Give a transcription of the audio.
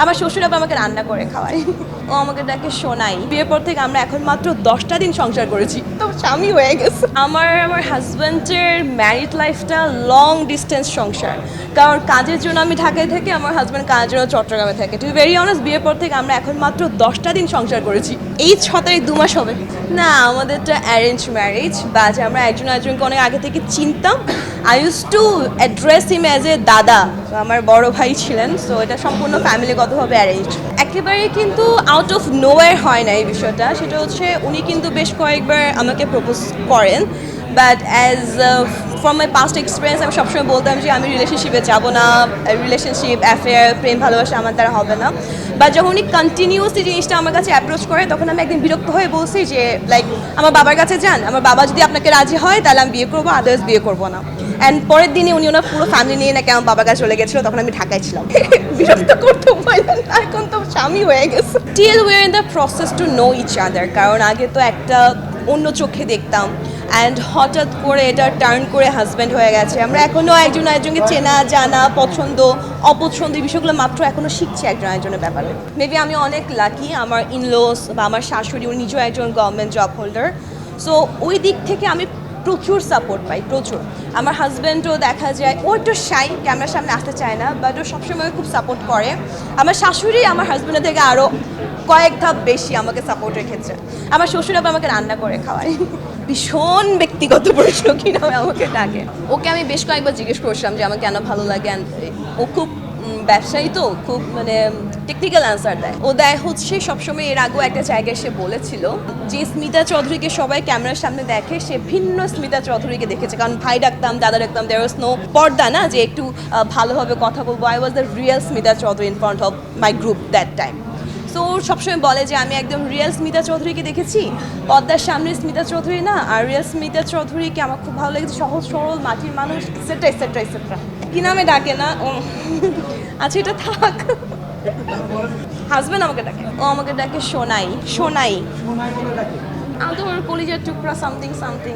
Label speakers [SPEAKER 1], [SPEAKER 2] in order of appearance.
[SPEAKER 1] আমার শ্বশুর আবার আমাকে রান্না করে খাওয়ায়। ও আমাকে ডাকে সোনাই। বিয়ের পর থেকে আমরা এখন মাত্র 10টা দিন সংসার করেছি, তো স্বামী হয়ে গেছে। আমার হাজব্যান্ডের ম্যারিড লাইফটা লং ডিস্টেন্স সংসার, কারণ কাজের জন্য আমি ঢাকায় থাকি, আমার হাজব্যান্ড কাজের জন্য চট্টগ্রামে থাকে। টু বি ভেরি অনেস্ট, বিয়ের পর থেকে আমরা এখন মাত্র 10টা দিন সংসার করেছি। এই 6 তারিখ 2 মাস হবে। না, আমাদেরটা অ্যারেঞ্জ ম্যারেজ, বাট আমরা একজন একজনকে অনেক আগে থেকে চিনতাম। I use to address him as a দাদা, আমার বড় ভাই ছিলেন, সো এটা সম্পূর্ণ ফ্যামিলিগতভাবে অ্যারেঞ্জ। একেবারেই কিন্তু আউট অফ নোওয়্যার হয় না এই বিষয়টা। সেটা হচ্ছে উনি কিন্তু বেশ কয়েকবার আমাকে প্রপোজ করেন, but as from my past experience আমি সবসময় বলতাম যে আমি রিলেশনশিপে যাব না, রিলেশনশিপ অ্যাফেয়ার প্রেম ভালোবাসা আমার দ্বারা হবে না। বা যখন উনি কন্টিনিউসলি জিনিসটা আমার কাছে অ্যাপ্রোচ করে, তখন আমি একদিন বিরক্ত হয়ে বলছি যে লাইক আমার বাবার কাছে যান, আমার বাবা যদি আপনাকে রাজি হয় তাহলে আমি বিয়ে করবো, আদার্স বিয়ে করবো না। অ্যান্ড পরের দিনে উনি ওনার পুরো ফ্যামিলি নিয়ে নাকি আমার বাবার কাছে চলে গেছিলো, তখন আমি ঢাকায় ছিলাম। বিরক্ত করতে পারলাম না, এখন তো স্বামী হয়ে গেছে। Till we are in the process to know each other, কারণ আগে তো একটা অন্য চোখে দেখতাম, অ্যান্ড হঠাৎ করে এটা টার্ন করে হাজব্যান্ড হয়ে গেছে। আমরা এখনও একজন একজনকে চেনা জানা, পছন্দ অপছন্দ এই বিষয়গুলো মাত্র এখনও শিখছি একজন একজনের ব্যাপারে। মেবি আমি অনেক লাকি, আমার ইনলস বা আমার শাশুড়ি উনি নিজেও একজন গভর্নমেন্ট জব হোল্ডার, সো ওই দিক থেকে আমি প্রচুর সাপোর্ট পাই, প্রচুর। আমার হাজব্যান্ডও দেখা যায় ও একটু শাই, ক্যামেরার সামনে আসতে চায় না, বাট ও সবসময় খুব সাপোর্ট করে। আমার শাশুড়ি আমার হাজব্যান্ডের থেকে আরও কয়েক ধাপ বেশি আমাকে সাপোর্টের ক্ষেত্রে। আমার শ্বশুর আবার আমাকে রান্না করে খাওয়ায়। ভীষণ ব্যক্তিগত প্রশ্ন কিনা আমাকে ডাকে। ওকে আমি বেশ কয়েকবার জিজ্ঞেস করছিলাম যে আমার কেন ভালো লাগে, ও খুব ব্যবসায়ী, তো খুব মানে টেকনিক্যাল অ্যান্সার দেয়। ও দেয় হচ্ছে সবসময়, এর আগেও একটা জায়গায় সে বলেছিল যে স্মিতা চৌধুরীকে সবাই ক্যামেরার সামনে দেখে, সে ভিন্ন স্মিতা চৌধুরীকে দেখেছে। কারণ ভাই ডাকতাম, দাদা ডাকতাম, দেয়ার ওয়াজ নো পর্দা, না যে একটু ভালোভাবে কথা বলবো। I was the real Smita Chowdhury in front of my group that time. So ও সবসময় বলে যে আমি একদম রিয়েল স্মিতা চৌধুরীকে দেখেছি, পর্দার সামনে স্মিতা চৌধুরী না। আর রিয়েল স্মিতা চৌধুরীকে আমার খুব ভালো লেগেছে, সহজ সরল মাটির মানুষ, এক্সেট্রা এক্সেট্রা এক্সেট্রা। কি নামে ডাকে না ও? আচ্ছা, এটা থাক। হাজব্যান্ড আমাকে ডাকে, ও আমাকে ডাকে সোনাই। সোনাই, আমি তো ওর কলিজার টুকরা সামথিং সামথিং।